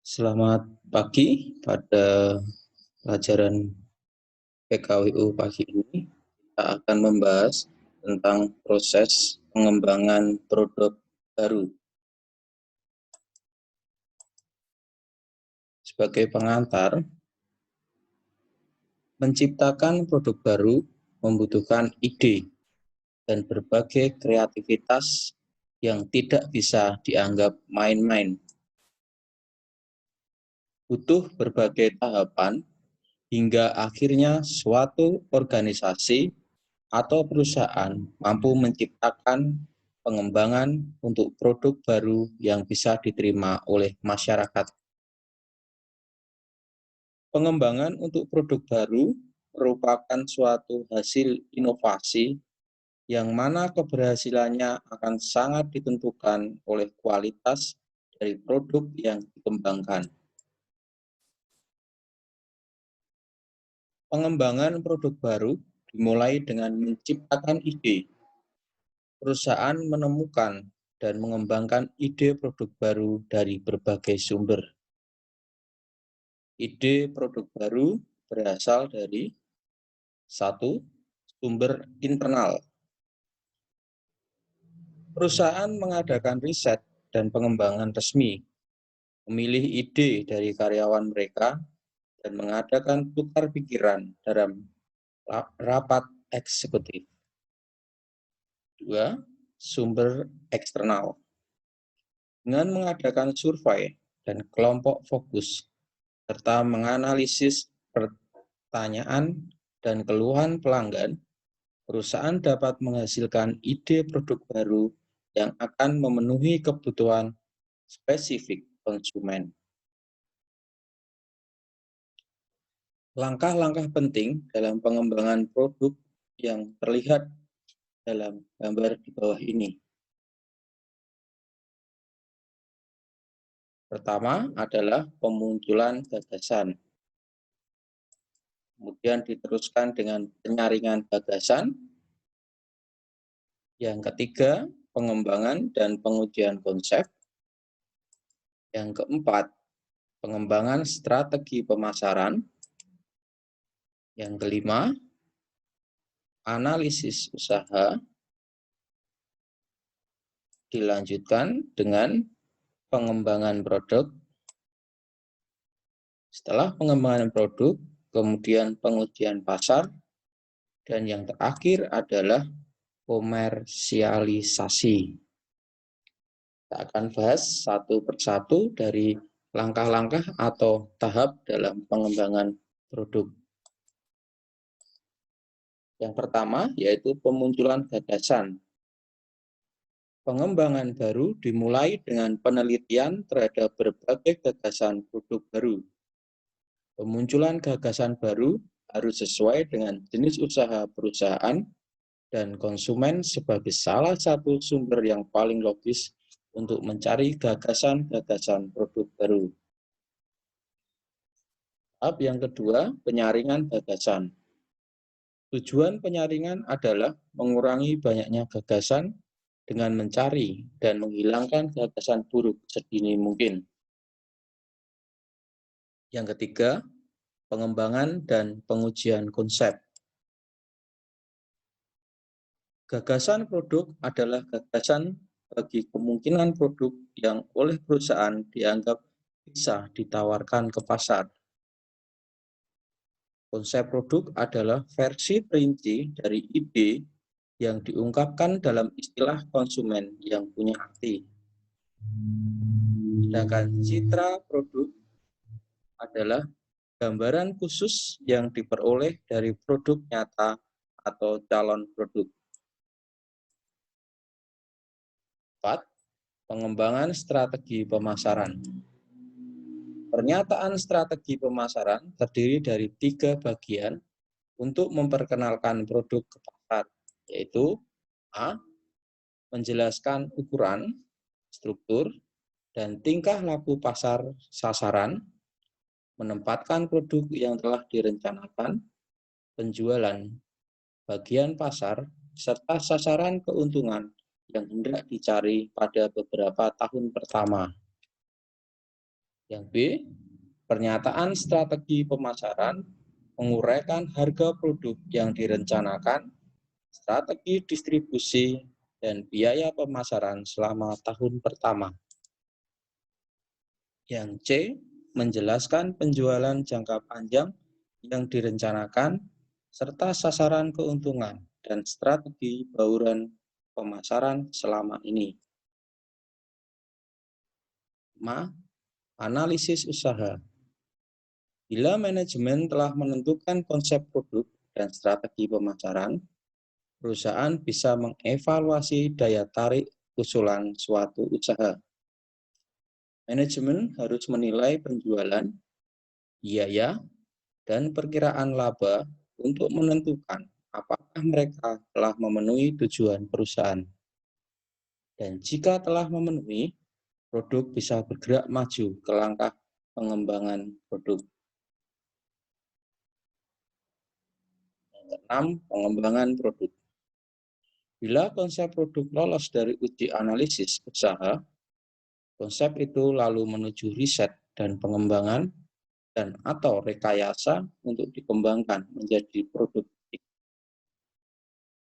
Selamat pagi. Pada pelajaran PKWU pagi ini, kita akan membahas tentang proses pengembangan produk baru. Sebagai pengantar, menciptakan produk baru membutuhkan ide dan berbagai kreativitas yang tidak bisa dianggap main-main. Butuh berbagai tahapan hingga akhirnya suatu organisasi atau perusahaan mampu menciptakan pengembangan untuk produk baru yang bisa diterima oleh masyarakat. Pengembangan untuk produk baru merupakan suatu hasil inovasi yang mana keberhasilannya akan sangat ditentukan oleh kualitas dari produk yang dikembangkan. Pengembangan produk baru dimulai dengan menciptakan ide. Perusahaan menemukan dan mengembangkan ide produk baru dari berbagai sumber. Ide produk baru berasal dari satu, sumber internal. Perusahaan mengadakan riset dan pengembangan resmi, memilih ide dari karyawan mereka, dan mengadakan tukar pikiran dalam rapat eksekutif. Dua, sumber eksternal. Dengan mengadakan survei dan kelompok fokus, serta menganalisis pertanyaan dan keluhan pelanggan, perusahaan dapat menghasilkan ide produk baru yang akan memenuhi kebutuhan spesifik konsumen. Langkah-langkah penting dalam pengembangan produk yang terlihat dalam gambar di bawah ini. Pertama adalah pemunculan gagasan. Kemudian diteruskan dengan penyaringan gagasan. Yang ketiga, pengembangan dan pengujian konsep. Yang keempat, pengembangan strategi pemasaran. Yang kelima, analisis usaha. Dilanjutkan dengan pengembangan produk. Setelah pengembangan produk, kemudian pengujian pasar, dan yang terakhir adalah komersialisasi. Kita akan bahas satu persatu dari langkah-langkah atau tahap dalam pengembangan produk. Yang pertama yaitu pemunculan gagasan. Pengembangan baru dimulai dengan penelitian terhadap berbagai gagasan produk baru. Pemunculan gagasan baru harus sesuai dengan jenis usaha perusahaan dan konsumen sebagai salah satu sumber yang paling logis untuk mencari gagasan-gagasan produk baru. Tahap yang kedua, penyaringan gagasan. Tujuan penyaringan adalah mengurangi banyaknya gagasan dengan mencari dan menghilangkan gagasan buruk sedini mungkin. Yang ketiga, pengembangan dan pengujian konsep. Gagasan produk adalah gagasan bagi kemungkinan produk yang oleh perusahaan dianggap bisa ditawarkan ke pasar. Konsep produk adalah versi perinci dari ide yang diungkapkan dalam istilah konsumen yang punya arti. Sedangkan citra produk adalah gambaran khusus yang diperoleh dari produk nyata atau calon produk. 4. Pengembangan strategi pemasaran. Pernyataan strategi pemasaran terdiri dari 3 bagian untuk memperkenalkan produk ke pasar, yaitu A. Menjelaskan ukuran, struktur, dan tingkah laku pasar sasaran, menempatkan produk yang telah direncanakan, penjualan, bagian pasar, serta sasaran keuntungan yang hendak dicari pada beberapa tahun pertama. Yang B, pernyataan strategi pemasaran, menguraikan harga produk yang direncanakan, strategi distribusi, dan biaya pemasaran selama tahun pertama. Yang C, menjelaskan penjualan jangka panjang yang direncanakan, serta sasaran keuntungan dan strategi bauran pemasaran selama ini. 5. Analisis usaha. Bila manajemen telah menentukan konsep produk dan strategi pemasaran, perusahaan bisa mengevaluasi daya tarik usulan suatu usaha. Manajemen harus menilai penjualan, biaya, dan perkiraan laba untuk menentukan apakah mereka telah memenuhi tujuan perusahaan. Dan jika telah memenuhi, produk bisa bergerak maju ke langkah pengembangan produk. 6. Pengembangan produk. Bila konsep produk lolos dari uji analisis usaha, konsep itu lalu menuju riset dan pengembangan dan atau rekayasa untuk dikembangkan menjadi produk.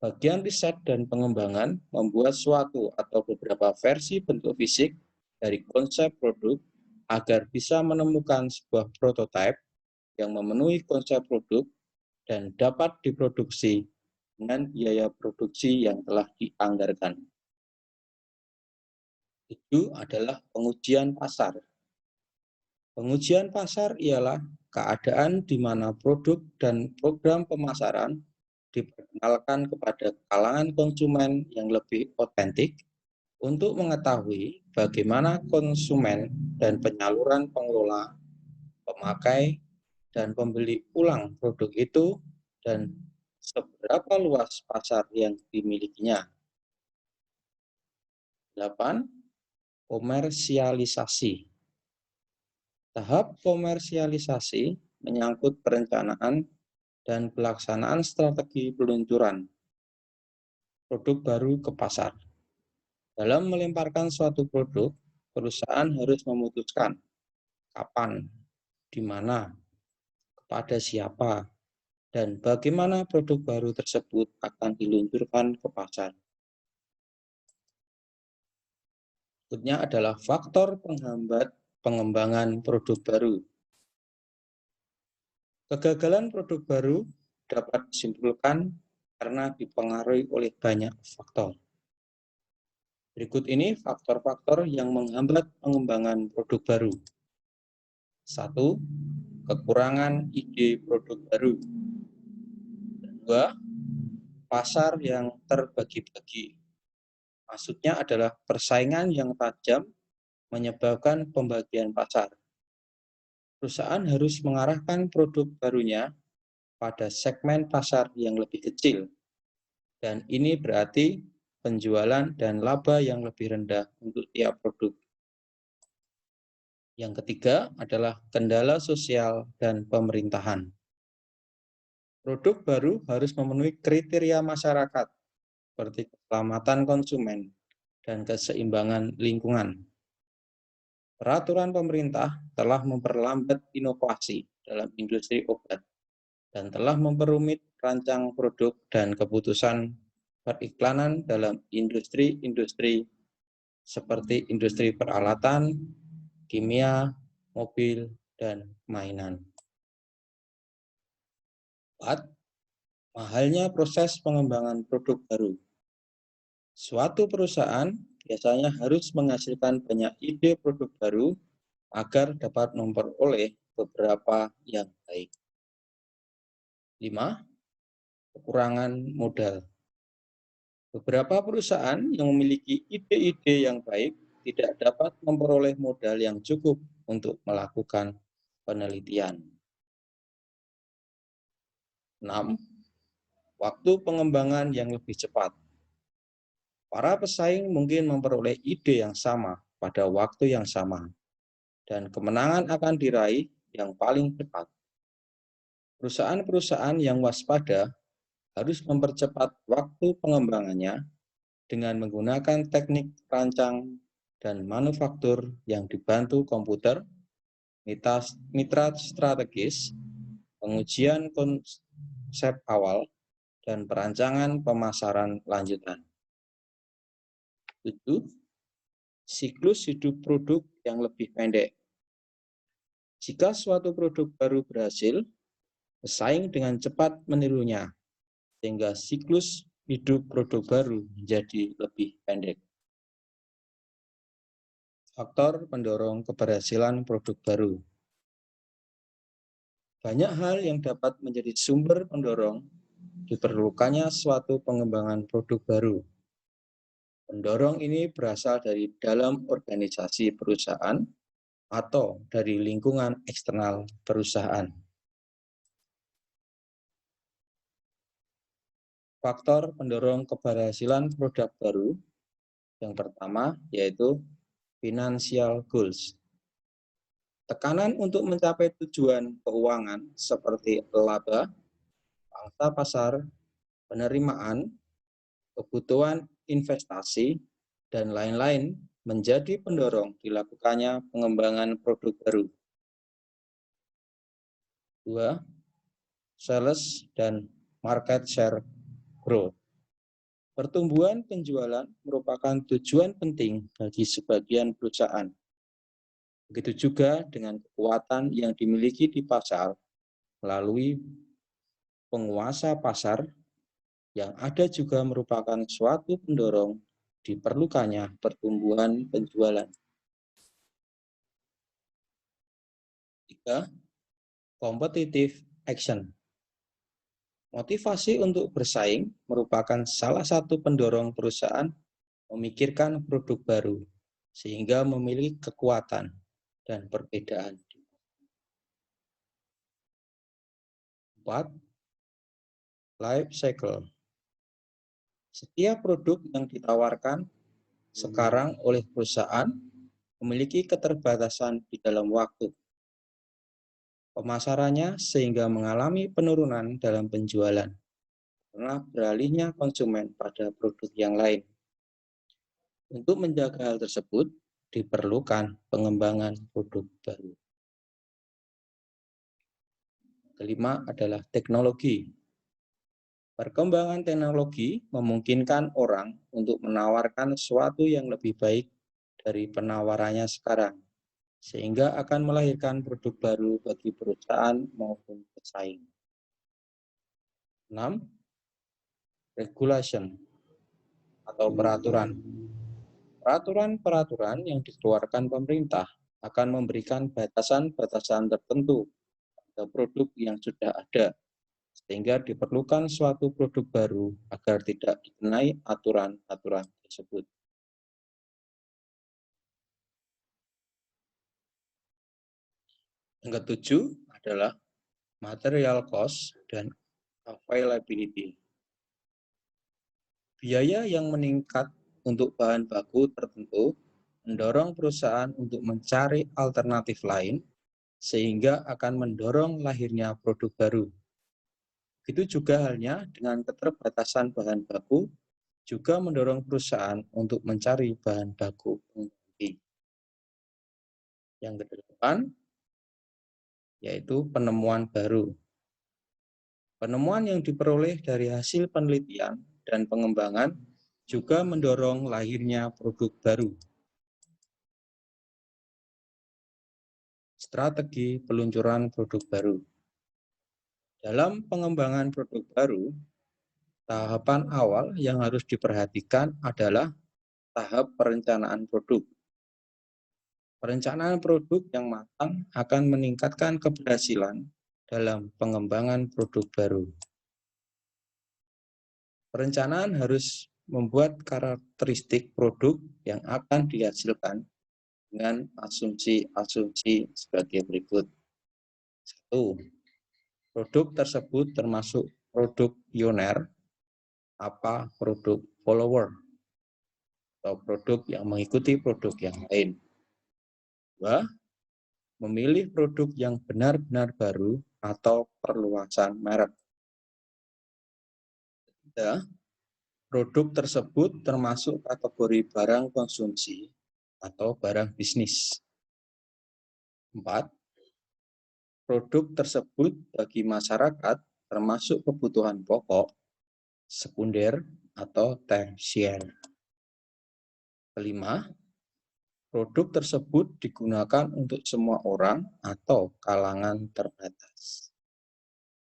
Bagian riset dan pengembangan membuat suatu atau beberapa versi bentuk fisik dari konsep produk agar bisa menemukan sebuah prototipe yang memenuhi konsep produk dan dapat diproduksi dengan biaya produksi yang telah dianggarkan. Itu adalah pengujian pasar. Pengujian pasar ialah keadaan di mana produk dan program pemasaran diperkenalkan kepada kalangan konsumen yang lebih otentik untuk mengetahui bagaimana konsumen dan penyaluran pengelola, pemakai, dan pembeli ulang produk itu dan seberapa luas pasar yang dimilikinya. 8. Komersialisasi. Tahap komersialisasi menyangkut perencanaan dan pelaksanaan strategi peluncuran produk baru ke pasar. Dalam melemparkan suatu produk, perusahaan harus memutuskan kapan, di mana, kepada siapa, dan bagaimana produk baru tersebut akan diluncurkan ke pasar. Berikutnya adalah faktor penghambat pengembangan produk baru. Kegagalan produk baru dapat disimpulkan karena dipengaruhi oleh banyak faktor. Berikut ini faktor-faktor yang menghambat pengembangan produk baru. 1. Kekurangan ide produk baru. 2. Pasar yang terbagi-bagi. Maksudnya adalah persaingan yang tajam menyebabkan pembagian pasar. Perusahaan harus mengarahkan produk barunya pada segmen pasar yang lebih kecil. Dan ini berarti penjualan dan laba yang lebih rendah untuk tiap produk. Yang ketiga adalah kendala sosial dan pemerintahan. Produk baru harus memenuhi kriteria masyarakat seperti keselamatan konsumen dan keseimbangan lingkungan. Peraturan pemerintah telah memperlambat inovasi dalam industri obat dan telah memperumit rancang produk dan keputusan periklanan dalam industri-industri seperti industri peralatan, kimia, mobil, dan mainan. 4. Mahalnya proses pengembangan produk baru. Suatu perusahaan biasanya harus menghasilkan banyak ide produk baru agar dapat memperoleh beberapa yang baik. 5. Kekurangan modal. Beberapa perusahaan yang memiliki ide-ide yang baik tidak dapat memperoleh modal yang cukup untuk melakukan penelitian. 6. Waktu pengembangan yang lebih cepat. Para pesaing mungkin memperoleh ide yang sama pada waktu yang sama, dan kemenangan akan diraih yang paling cepat. Perusahaan-perusahaan yang waspada harus mempercepat waktu pengembangannya dengan menggunakan teknik rancang dan manufaktur yang dibantu komputer mitra strategis, pengujian konsep awal, dan perancangan pemasaran lanjutan. 7. Siklus hidup produk yang lebih pendek. Jika suatu produk baru berhasil, pesaing dengan cepat menirunya, sehingga siklus hidup produk baru menjadi lebih pendek. Faktor pendorong keberhasilan produk baru. Banyak hal yang dapat menjadi sumber pendorong diperlukannya suatu pengembangan produk baru. Pendorong ini berasal dari dalam organisasi perusahaan atau dari lingkungan eksternal perusahaan. Faktor pendorong keberhasilan produk baru yang pertama yaitu financial goals. Tekanan untuk mencapai tujuan keuangan seperti laba, pangsa pasar, penerimaan, kebutuhan investasi, dan lain-lain menjadi pendorong dilakukannya pengembangan produk baru. 2. Sales dan market share growth. Pertumbuhan penjualan merupakan tujuan penting bagi sebagian perusahaan. Begitu juga dengan kekuatan yang dimiliki di pasar melalui penguasa pasar yang ada juga merupakan suatu pendorong diperlukannya pertumbuhan penjualan. 3. Competitive action. Motivasi untuk bersaing merupakan salah satu pendorong perusahaan memikirkan produk baru, sehingga memiliki kekuatan dan perbedaan. 4. Life cycle. Setiap produk yang ditawarkan sekarang oleh perusahaan memiliki keterbatasan di dalam waktu. Pemasarannya sehingga mengalami penurunan dalam penjualan karena beralihnya konsumen pada produk yang lain. Untuk menjaga hal tersebut, diperlukan pengembangan produk baru. Kelima adalah teknologi. Perkembangan teknologi memungkinkan orang untuk menawarkan sesuatu yang lebih baik dari penawarannya sekarang, sehingga akan melahirkan produk baru bagi perusahaan maupun pesaing. 6. Regulation atau peraturan. Peraturan-peraturan yang dikeluarkan pemerintah akan memberikan batasan-batasan tertentu pada produk yang sudah ada, sehingga diperlukan suatu produk baru agar tidak dikenai aturan-aturan tersebut. Yang ketujuh adalah material cost dan availability. Biaya yang meningkat untuk bahan baku tertentu mendorong perusahaan untuk mencari alternatif lain, sehingga akan mendorong lahirnya produk baru. Begitu juga halnya dengan keterbatasan bahan baku, juga mendorong perusahaan untuk mencari bahan baku pengganti. Yang kedelapan, yaitu penemuan baru. Penemuan yang diperoleh dari hasil penelitian dan pengembangan juga mendorong lahirnya produk baru. Strategi peluncuran produk baru. Dalam pengembangan produk baru, tahapan awal yang harus diperhatikan adalah tahap perencanaan produk. Perencanaan produk yang matang akan meningkatkan keberhasilan dalam pengembangan produk baru. Perencanaan harus membuat karakteristik produk yang akan dihasilkan dengan asumsi-asumsi sebagai berikut. 1. Produk tersebut termasuk produk pioner, apa produk follower, atau produk yang mengikuti produk yang lain. 2. Memilih produk yang benar-benar baru atau perluasan merek. 3. Produk tersebut termasuk kategori barang konsumsi atau barang bisnis. 4. produk tersebut bagi masyarakat termasuk kebutuhan pokok, sekunder, atau tersier. Kelima, produk tersebut digunakan untuk semua orang atau kalangan terbatas.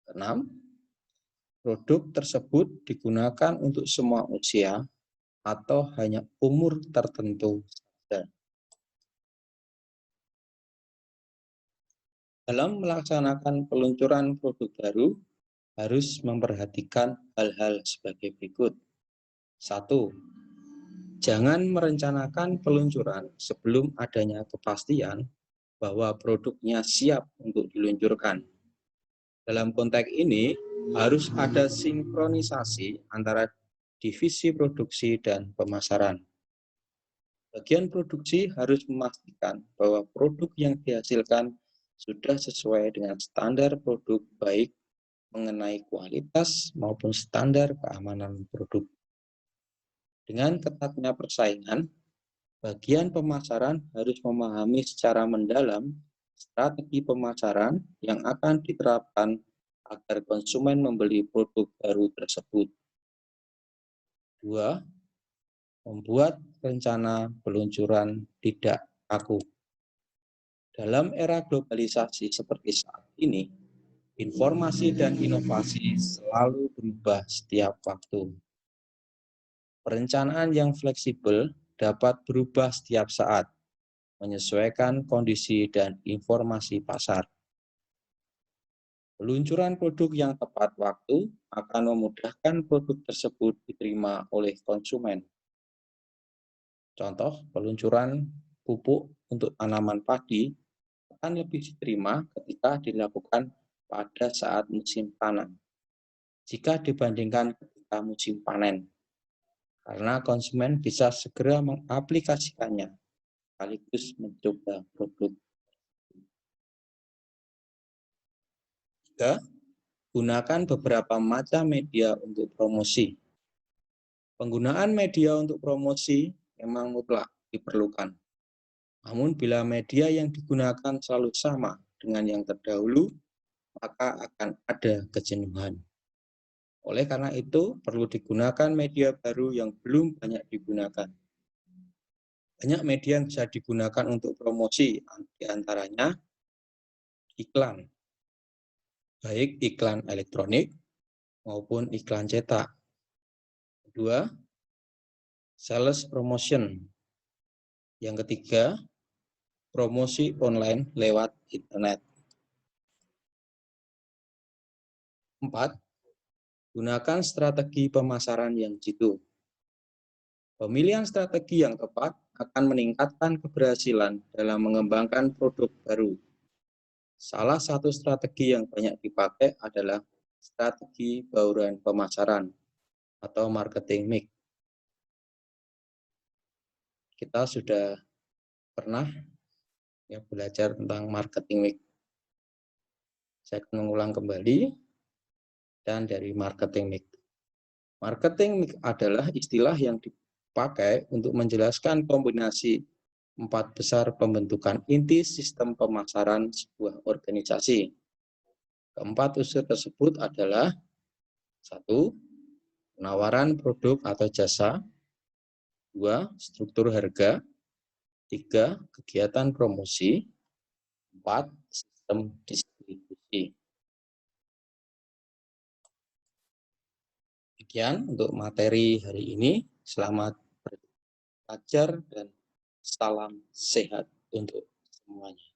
Keenam, produk tersebut digunakan untuk semua usia atau hanya umur tertentu saja. Dalam melaksanakan peluncuran produk baru, harus memperhatikan hal-hal sebagai berikut. 1. Jangan merencanakan peluncuran sebelum adanya kepastian bahwa produknya siap untuk diluncurkan. Dalam konteks ini, harus ada sinkronisasi antara divisi produksi dan pemasaran. Bagian produksi harus memastikan bahwa produk yang dihasilkan sudah sesuai dengan standar produk baik mengenai kualitas maupun standar keamanan produk. Dengan ketatnya persaingan, bagian pemasaran harus memahami secara mendalam strategi pemasaran yang akan diterapkan agar konsumen membeli produk baru tersebut. 2. Membuat rencana peluncuran tidak kaku. Dalam era globalisasi seperti saat ini, informasi dan inovasi selalu berubah setiap waktu. Perencanaan yang fleksibel dapat berubah setiap saat, menyesuaikan kondisi dan informasi pasar. Peluncuran produk yang tepat waktu akan memudahkan produk tersebut diterima oleh konsumen. Contoh, peluncuran pupuk untuk tanaman padi akan lebih diterima ketika dilakukan pada saat musim tanam, jika dibandingkan ketika musim panen, karena konsumen bisa segera mengaplikasikannya, sekaligus mencoba produk. 3. Gunakan beberapa macam media untuk promosi. Penggunaan media untuk promosi memang mutlak diperlukan. Namun bila media yang digunakan selalu sama dengan yang terdahulu, maka akan ada kejenuhan. Oleh karena itu, perlu digunakan media baru yang belum banyak digunakan. Banyak media yang bisa digunakan untuk promosi, diantaranya iklan, baik iklan elektronik maupun iklan cetak. Kedua, sales promotion. Yang ketiga, promosi online lewat internet. 4. Gunakan strategi pemasaran yang jitu. Pemilihan strategi yang tepat akan meningkatkan keberhasilan dalam mengembangkan produk baru. Salah satu strategi yang banyak dipakai adalah strategi bauran pemasaran atau marketing mix. Kita sudah pernah belajar tentang marketing mix. Saya akan mengulang kembali. Dan dari marketing mix. Marketing mix adalah istilah yang dipakai untuk menjelaskan kombinasi 4 besar pembentukan inti sistem pemasaran sebuah organisasi. Keempat unsur tersebut adalah 1. Penawaran produk atau jasa. 2. Struktur harga. 3. Kegiatan promosi. 4. Sistem distribusi. Demikian untuk materi hari ini. Selamat belajar dan salam sehat untuk semuanya.